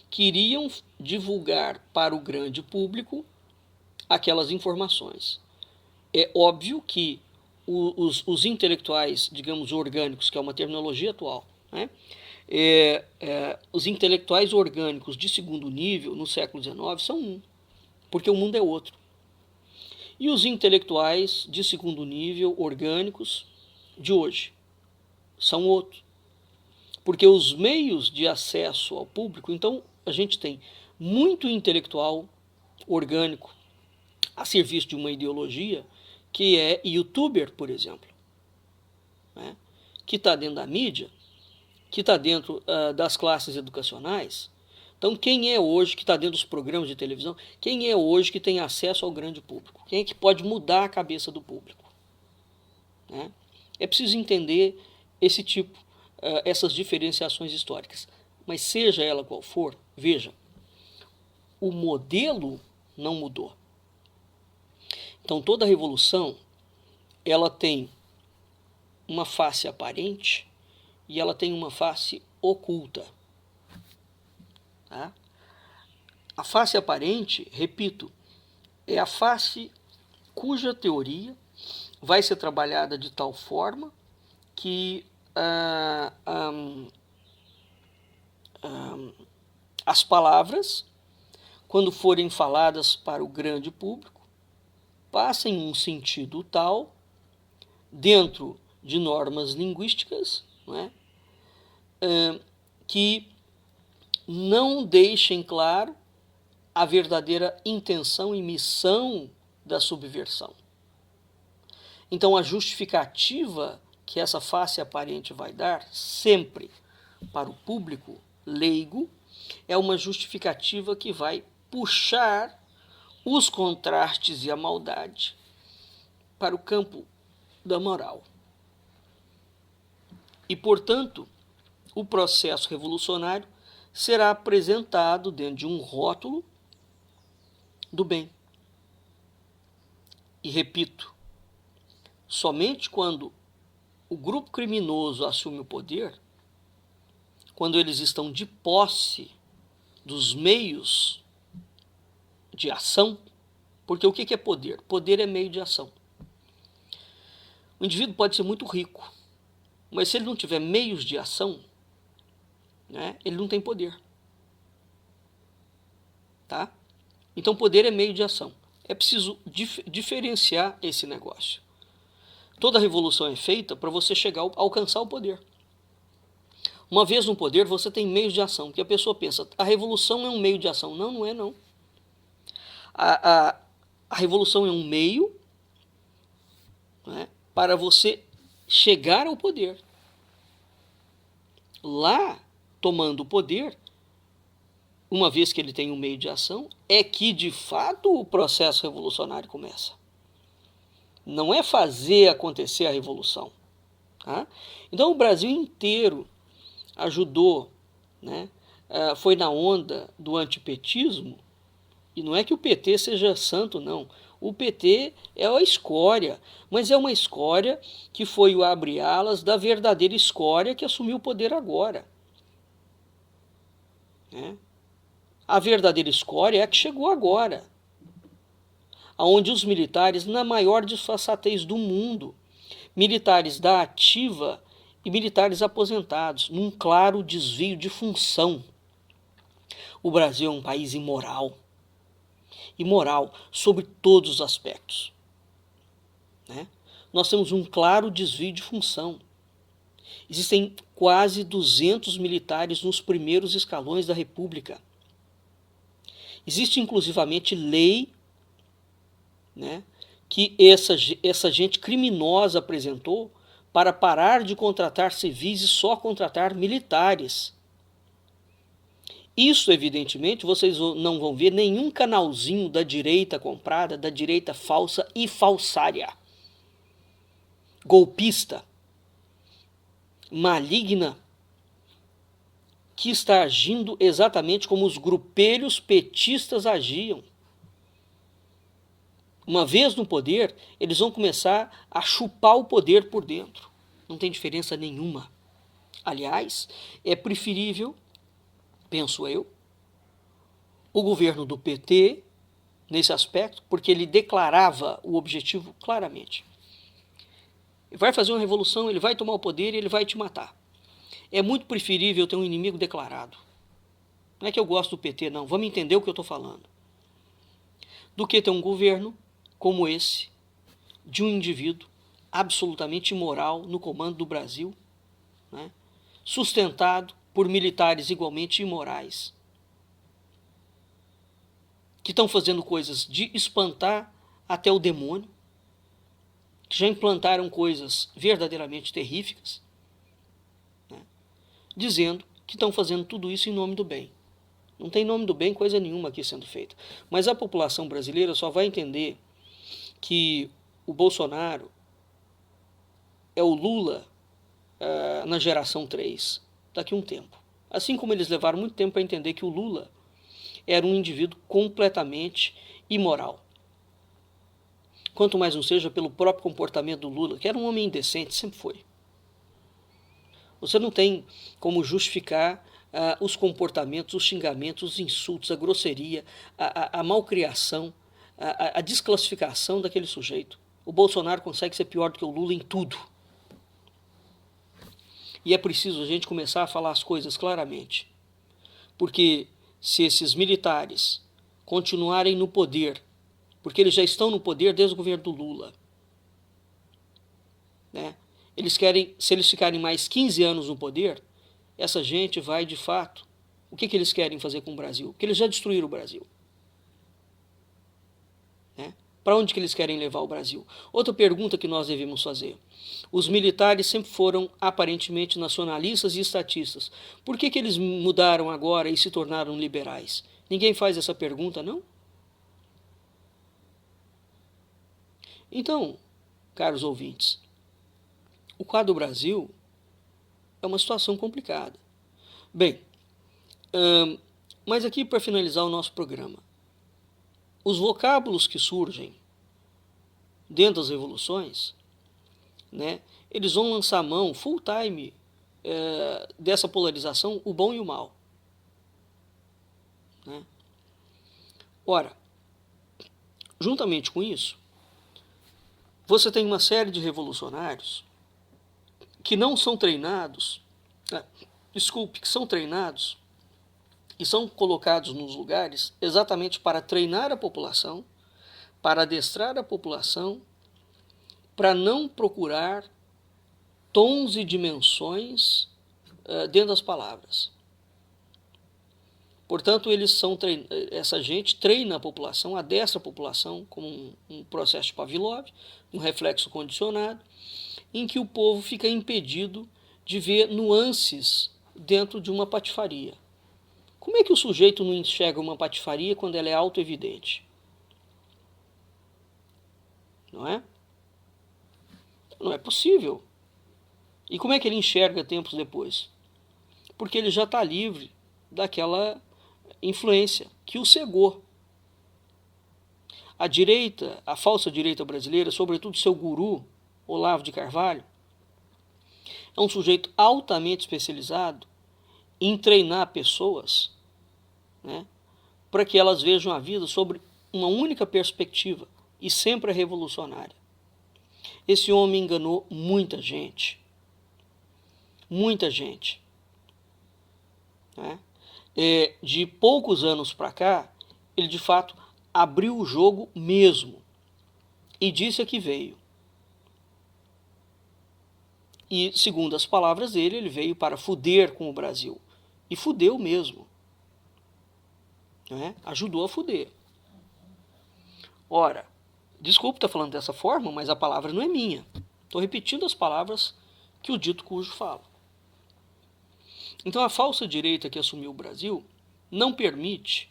que iriam divulgar para o grande público aquelas informações? É óbvio que os intelectuais, digamos, orgânicos, que é uma terminologia atual, né? Os intelectuais orgânicos de segundo nível, no século XIX, são um, porque o mundo é outro. E os intelectuais de segundo nível, orgânicos, de hoje, são outros. Porque os meios de acesso ao público, então, a gente tem muito intelectual orgânico a serviço de uma ideologia, que é youtuber, por exemplo, né? Que está dentro da mídia, que está dentro das classes educacionais. Então, quem é hoje que está dentro dos programas de televisão? Quem é hoje que tem acesso ao grande público? Quem é que pode mudar a cabeça do público? Né? É preciso entender esse tipo, essas diferenciações históricas. Mas seja ela qual for, veja, o modelo não mudou. Então, toda revolução, ela tem uma face aparente e ela tem uma face oculta. Tá? A face aparente, repito, é a face cuja teoria vai ser trabalhada de tal forma que as palavras, quando forem faladas para o grande público, passem um sentido tal, dentro de normas linguísticas, não é? Que não deixem claro a verdadeira intenção e missão da subversão. Então, a justificativa que essa face aparente vai dar, sempre para o público leigo, é uma justificativa que vai puxar os contrastes e a maldade para o campo da moral. E, portanto, o processo revolucionário será apresentado dentro de um rótulo do bem. E repito, somente quando o grupo criminoso assume o poder quando eles estão de posse dos meios de ação, porque o que é poder? Poder é meio de ação. O indivíduo pode ser muito rico, mas se ele não tiver meios de ação, né, ele não tem poder. Tá? Então, poder é meio de ação. É preciso diferenciar esse negócio. Toda revolução é feita para você alcançar o poder. Uma vez no poder, você tem meios de ação, porque a pessoa pensa, a revolução é um meio de ação. Não, não é não. A revolução é um meio, né, para você chegar ao poder. Lá, tomando o poder, uma vez que ele tem um meio de ação, é que de fato o processo revolucionário começa. Não é fazer acontecer a revolução. Tá? Então o Brasil inteiro ajudou, né? Foi na onda do antipetismo, e não é que o PT seja santo, não. O PT é a escória, mas é uma escória que foi o abre-alas da verdadeira escória que assumiu o poder agora. Né? A verdadeira escória é a que chegou agora, onde os militares, na maior disfarçatez do mundo, militares da ativa e militares aposentados, num claro desvio de função. O Brasil é um país imoral. Imoral sobre todos os aspectos. Né? Nós temos um claro desvio de função. Existem quase 200 militares nos primeiros escalões da República. Existe inclusivamente lei, né, que essa gente criminosa apresentou para parar de contratar civis e só contratar militares. Isso, evidentemente, vocês não vão ver nenhum canalzinho da direita comprada, da direita falsa e falsária, golpista, maligna, que está agindo exatamente como os grupelhos petistas agiam. Uma vez no poder, eles vão começar a chupar o poder por dentro. Não tem diferença nenhuma. Aliás, é preferível, penso eu, o governo do PT nesse aspecto, porque ele declarava o objetivo claramente. Ele vai fazer uma revolução, ele vai tomar o poder e ele vai te matar. É muito preferível ter um inimigo declarado. Não é que eu gosto do PT, não. Vamos entender o que eu estou falando. Do que ter um governo como esse, de um indivíduo absolutamente imoral no comando do Brasil, né, sustentado por militares igualmente imorais, que estão fazendo coisas de espantar até o demônio, que já implantaram coisas verdadeiramente terríficas, né, dizendo que estão fazendo tudo isso em nome do bem. Não tem nome do bem coisa nenhuma aqui sendo feita. Mas a população brasileira só vai entender que o Bolsonaro é o Lula na geração 3, daqui a um tempo. Assim como eles levaram muito tempo para entender que o Lula era um indivíduo completamente imoral. Quanto mais não seja pelo próprio comportamento do Lula, que era um homem indecente, sempre foi. Você não tem como justificar os comportamentos, os xingamentos, os insultos, a grosseria, a malcriação, a desclassificação daquele sujeito. O Bolsonaro consegue ser pior do que o Lula em tudo. E é preciso a gente começar a falar as coisas claramente. Porque se esses militares continuarem no poder, porque eles já estão no poder desde o governo do Lula, né? Se eles ficarem mais 15 anos no poder, essa gente vai de fato. O que eles querem fazer com o Brasil? Porque eles já destruíram o Brasil. Né? Para onde que eles querem levar o Brasil? Outra pergunta que nós devemos fazer. Os militares sempre foram aparentemente nacionalistas e estatistas. Por que eles mudaram agora e se tornaram liberais? Ninguém faz essa pergunta, não? Então, caros ouvintes, o quadro do Brasil é uma situação complicada. Bem, mas aqui para finalizar o nosso programa, os vocábulos que surgem dentro das revoluções né, eles vão lançar mão full time dessa polarização, o bom e o mal. Né? Ora, juntamente com isso, você tem uma série de revolucionários que não são treinados, que são treinados e são colocados nos lugares exatamente para treinar a população, para adestrar a população, para não procurar tons e dimensões dentro das palavras. Portanto, essa gente treina a população, adestra a população como um processo de Pavlov, um reflexo condicionado, em que o povo fica impedido de ver nuances dentro de uma patifaria. Como é que o sujeito não enxerga uma patifaria quando ela é autoevidente? Não é? Não é possível. E como é que ele enxerga tempos depois? Porque ele já está livre daquela influência que o cegou. A direita, a falsa direita brasileira, sobretudo seu guru, Olavo de Carvalho, é um sujeito altamente especializado em treinar pessoas, né, para que elas vejam a vida sobre uma única perspectiva e sempre revolucionária. Esse homem enganou muita gente. Muita gente. Né? De poucos anos para cá, ele de fato abriu o jogo mesmo e disse a que veio. E, segundo as palavras dele, ele veio para fuder com o Brasil. E fudeu mesmo. Né? Ajudou a fuder. Ora, desculpe estar falando dessa forma, mas a palavra não é minha. Estou repetindo as palavras que o dito cujo fala. Então, a falsa direita que assumiu o Brasil não permite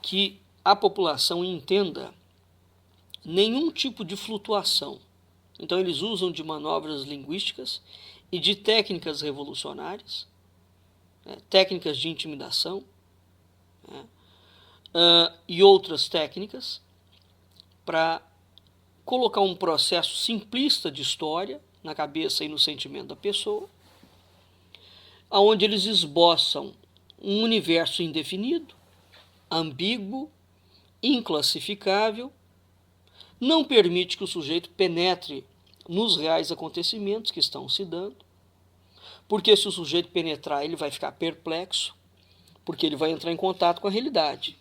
que a população entenda nenhum tipo de flutuação. Então, eles usam de manobras linguísticas e de técnicas revolucionárias, né, técnicas de intimidação, né, e outras técnicas para colocar um processo simplista de história na cabeça e no sentimento da pessoa, onde eles esboçam um universo indefinido, ambíguo, inclassificável, não permite que o sujeito penetre nos reais acontecimentos que estão se dando, porque se o sujeito penetrar, ele vai ficar perplexo, porque ele vai entrar em contato com a realidade.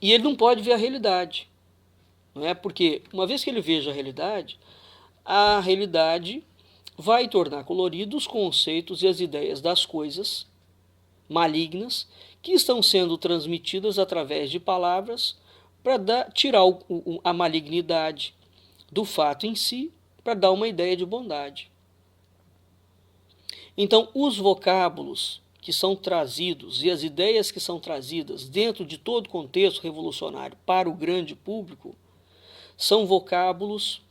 E ele não pode ver a realidade, não é? Porque uma vez que ele veja a realidade vai tornar coloridos os conceitos e as ideias das coisas malignas que estão sendo transmitidas através de palavras para tirar a malignidade do fato em si, para dar uma ideia de bondade. Então, os vocábulos que são trazidos e as ideias que são trazidas dentro de todo o contexto revolucionário para o grande público são vocábulos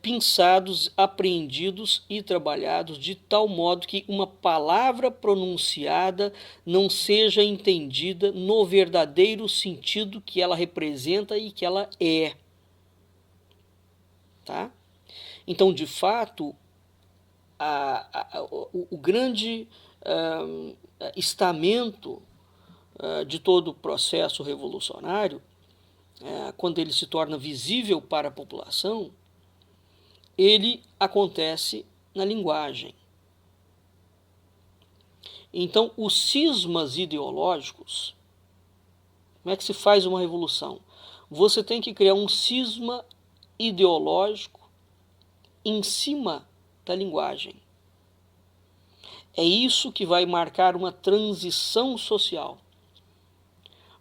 pensados, apreendidos e trabalhados de tal modo que uma palavra pronunciada não seja entendida no verdadeiro sentido que ela representa e que ela é. Tá? Então, de fato, o grande estamento de todo o processo revolucionário, quando ele se torna visível para a população, ele acontece na linguagem. Então, os cismas ideológicos, como é que se faz uma revolução? Você tem que criar um cisma ideológico em cima da linguagem. É isso que vai marcar uma transição social.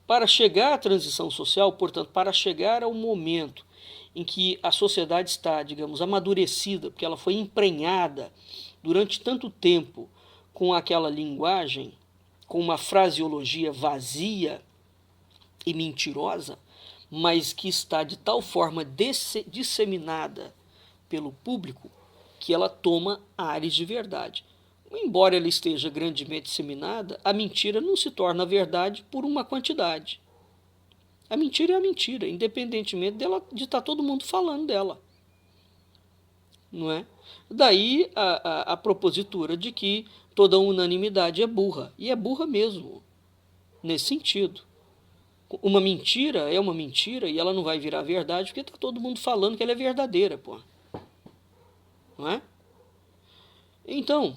Para chegar à transição social, portanto, para chegar ao momento em que a sociedade está, digamos, amadurecida, porque ela foi emprenhada durante tanto tempo com aquela linguagem, com uma fraseologia vazia e mentirosa, mas que está de tal forma disseminada pelo público que ela toma ares de verdade. Embora ela esteja grandemente disseminada, a mentira não se torna verdade por uma quantidade. A mentira é a mentira, independentemente de estar todo mundo falando dela. não é? Daí a propositura de que toda unanimidade é burra, e é burra mesmo, nesse sentido. Uma mentira é uma mentira e ela não vai virar verdade porque está todo mundo falando que ela é verdadeira, pô. Não é? Então,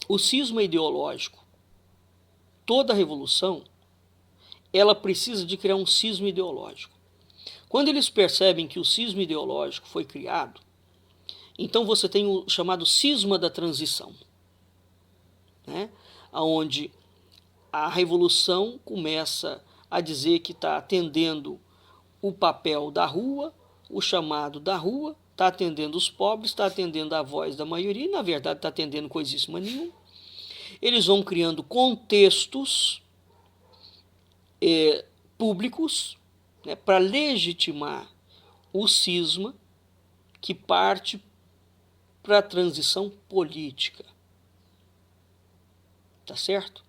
o cisma ideológico, toda revolução, ela precisa de criar um cisma ideológico. Quando eles percebem que o cisma ideológico foi criado, então você tem o chamado cisma da transição, né? Onde a revolução começa a dizer que está atendendo o papel da rua, o chamado da rua, está atendendo os pobres, está atendendo a voz da maioria, e na verdade está atendendo coisíssima nenhuma. Eles vão criando contextos públicos, né, para legitimar o cisma que parte para a transição política. Tá certo?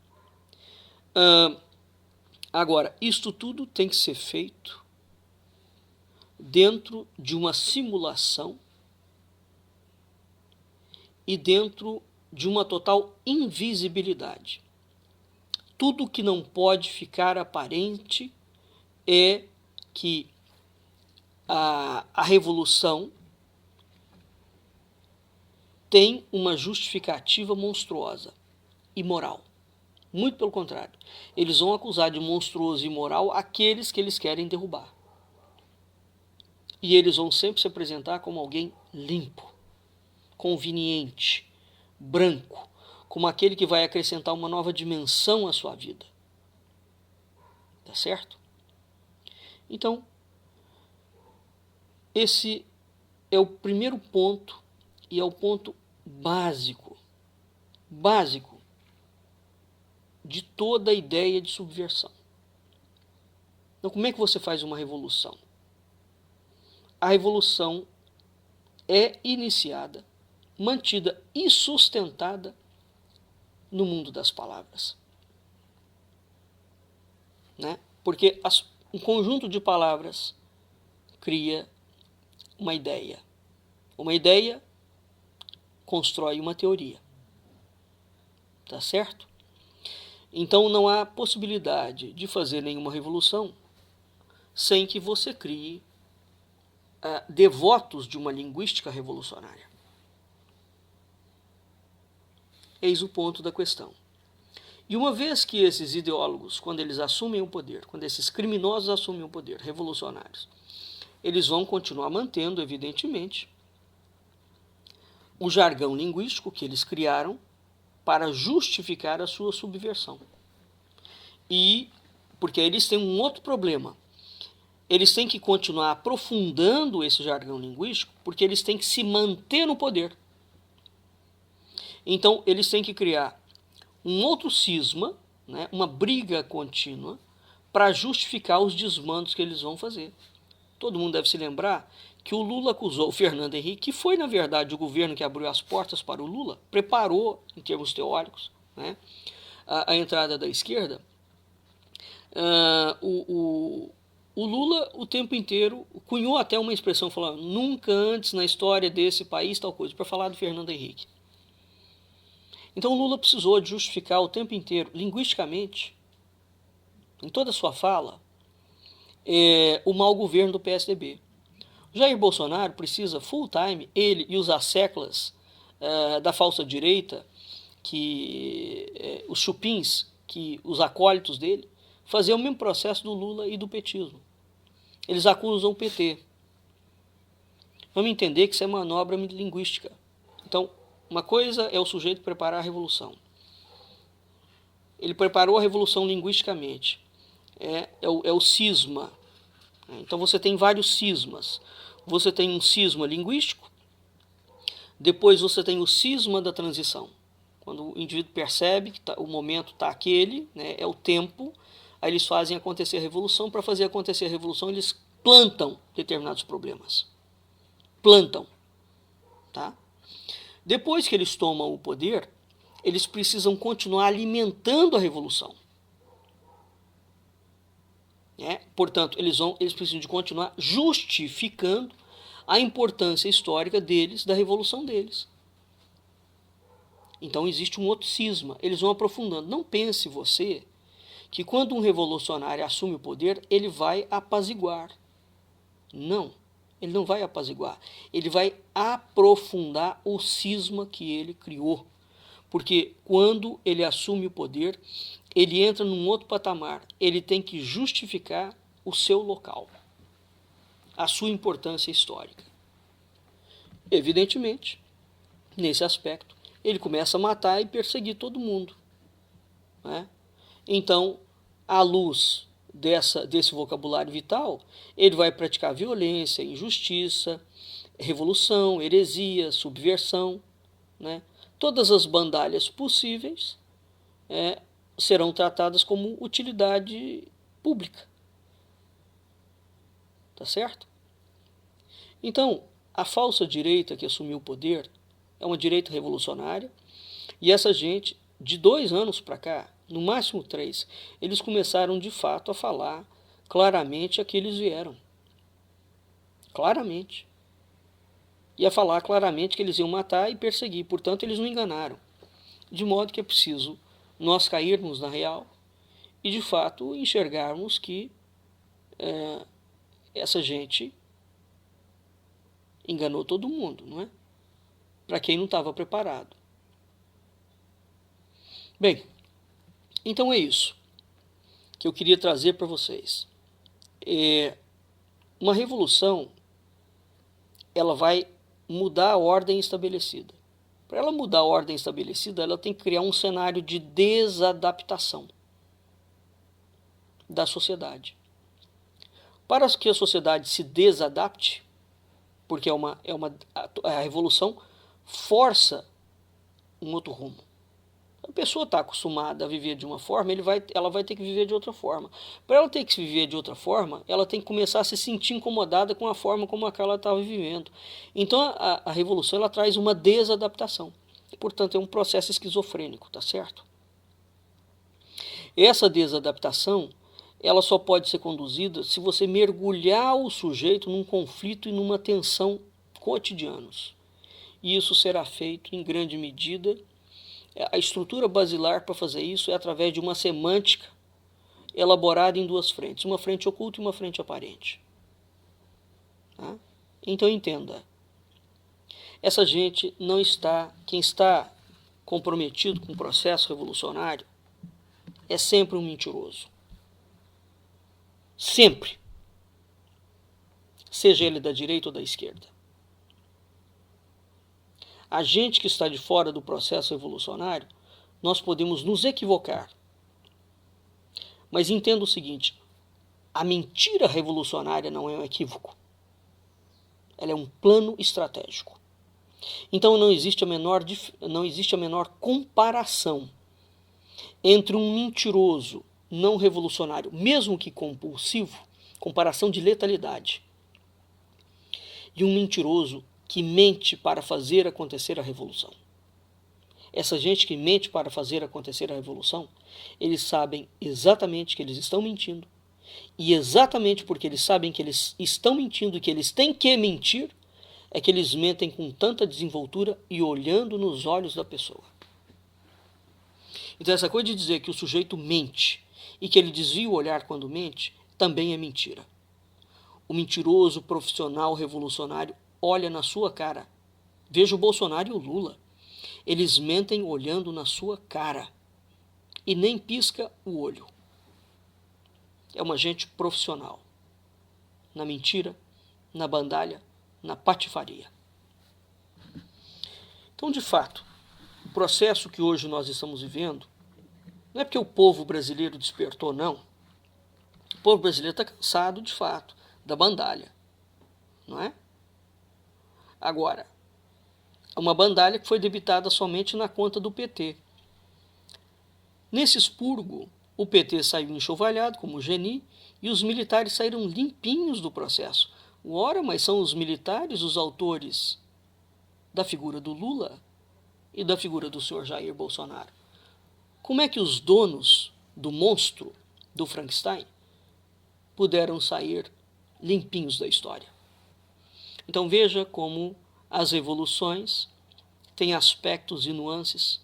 Agora, isto tudo tem que ser feito dentro de uma simulação e dentro de uma total invisibilidade. Tudo que não pode ficar aparente é que a revolução tem uma justificativa monstruosa, imoral. Muito pelo contrário. Eles vão acusar de monstruoso e imoral aqueles que eles querem derrubar. E eles vão sempre se apresentar como alguém limpo, conveniente, branco, como aquele que vai acrescentar uma nova dimensão à sua vida. Tá certo? Então, esse é o primeiro ponto e é o ponto básico de toda a ideia de subversão. Então, como é que você faz uma revolução? A revolução é iniciada, mantida e sustentada no mundo das palavras. Né? Porque um conjunto de palavras cria uma ideia. Uma ideia constrói uma teoria. Tá certo? Então não há possibilidade de fazer nenhuma revolução sem que você crie devotos de uma linguística revolucionária. Eis o ponto da questão. E uma vez que esses ideólogos, quando eles assumem o poder, quando esses criminosos assumem o poder, revolucionários, eles vão continuar mantendo, evidentemente, o jargão linguístico que eles criaram para justificar a sua subversão. E porque eles têm um outro problema. Eles têm que continuar aprofundando esse jargão linguístico porque eles têm que se manter no poder. Então, eles têm que criar um outro cisma, né, uma briga contínua, para justificar os desmandos que eles vão fazer. Todo mundo deve se lembrar que o Lula acusou o Fernando Henrique, que foi, na verdade, o governo que abriu as portas para o Lula, preparou, em termos teóricos, né, a entrada da esquerda. O Lula, o tempo inteiro, cunhou até uma expressão, falando, nunca antes na história desse país, tal coisa, para falar do Fernando Henrique. Então o Lula precisou de justificar o tempo inteiro, linguisticamente, em toda a sua fala, o mau governo do PSDB. Jair Bolsonaro precisa, full time, ele e os asseclas da falsa direita, os chupins, os acólitos dele, fazer o mesmo processo do Lula e do petismo. Eles acusam o PT. Vamos entender que isso é manobra linguística. Então, uma coisa é o sujeito preparar a revolução. Ele preparou a revolução linguisticamente. É o cisma. Então você tem vários cismas. Você tem um cisma linguístico, depois você tem o cisma da transição. Quando o indivíduo percebe que o momento está aquele, né, é o tempo, aí eles fazem acontecer a revolução. Para fazer acontecer a revolução, eles plantam determinados problemas. Plantam. Tá? Depois que eles tomam o poder, eles precisam continuar alimentando a revolução. Portanto, eles precisam de continuar justificando a importância histórica deles, da revolução deles. Então existe um outro cisma, eles vão aprofundando. Não pense você que quando um revolucionário assume o poder, ele vai apaziguar. Não, ele não vai apaziguar. Ele vai aprofundar o cisma que ele criou. Porque quando ele assume o poder, ele entra num outro patamar. Ele tem que justificar o seu local, a sua importância histórica. Evidentemente, nesse aspecto, ele começa a matar e perseguir todo mundo, né? Então, à luz desse vocabulário vital, ele vai praticar violência, injustiça, revolução, heresia, subversão, né? Todas as bandalhas possíveis serão tratadas como utilidade pública. Tá certo? Então, a falsa direita que assumiu o poder é uma direita revolucionária, e essa gente, de 2 anos para cá, no máximo 3, eles começaram de fato a falar claramente a que eles vieram. Claramente. E a falar claramente que eles iam matar e perseguir, portanto eles não enganaram. De modo que é preciso nós cairmos na real e de fato enxergarmos que essa gente enganou todo mundo, não é? Para quem não estava preparado. Bem, então é isso que eu queria trazer para vocês. Uma revolução, ela vai mudar a ordem estabelecida. Para ela mudar a ordem estabelecida, ela tem que criar um cenário de desadaptação da sociedade. Para que a sociedade se desadapte, porque a revolução força um outro rumo. A pessoa está acostumada a viver de uma forma, ela vai ter que viver de outra forma. Para ela ter que viver de outra forma, ela tem que começar a se sentir incomodada com a forma como aquela estava vivendo. Então a revolução ela traz uma desadaptação. Portanto, é um processo esquizofrênico, tá certo? Essa desadaptação ela só pode ser conduzida se você mergulhar o sujeito num conflito e numa tensão cotidianos. E isso será feito em grande medida. A estrutura basilar para fazer isso é através de uma semântica elaborada em 2 frentes, uma frente oculta e uma frente aparente. Tá? Então entenda, essa gente não está, quem está comprometido com o processo revolucionário é sempre um mentiroso. Sempre. Seja ele da direita ou da esquerda. A gente que está de fora do processo revolucionário, nós podemos nos equivocar. Mas entenda o seguinte, a mentira revolucionária não é um equívoco. Ela é um plano estratégico. Então não existe a menor comparação entre um mentiroso não revolucionário, mesmo que compulsivo, comparação de letalidade, e um mentiroso que mente para fazer acontecer a revolução. Essa gente que mente para fazer acontecer a revolução, eles sabem exatamente que eles estão mentindo, e exatamente porque eles sabem que eles estão mentindo e que eles têm que mentir, é que eles mentem com tanta desenvoltura e olhando nos olhos da pessoa. Então essa coisa de dizer que o sujeito mente e que ele desvia o olhar quando mente, também é mentira. O mentiroso profissional revolucionário olha na sua cara. Veja o Bolsonaro e o Lula. Eles mentem olhando na sua cara e nem pisca o olho. É uma gente profissional. Na mentira, na bandalha, na patifaria. Então, de fato, o processo que hoje nós estamos vivendo não é porque o povo brasileiro despertou, não. O povo brasileiro está cansado, de fato, da bandalha. Não é? Agora, uma bandalha que foi debitada somente na conta do PT. Nesse expurgo, o PT saiu enxovalhado, como o Geni, e os militares saíram limpinhos do processo. Ora, mas são os militares os autores da figura do Lula e da figura do senhor Jair Bolsonaro. Como é que os donos do monstro, do Frankenstein, puderam sair limpinhos da história? Então veja como as evoluções têm aspectos e nuances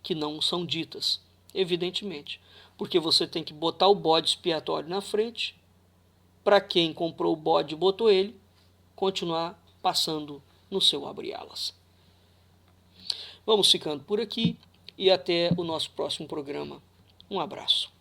que não são ditas, evidentemente, porque você tem que botar o bode expiatório na frente, para quem comprou o bode e botou ele, continuar passando no seu abre-alas. Vamos ficando por aqui e até o nosso próximo programa. Um abraço.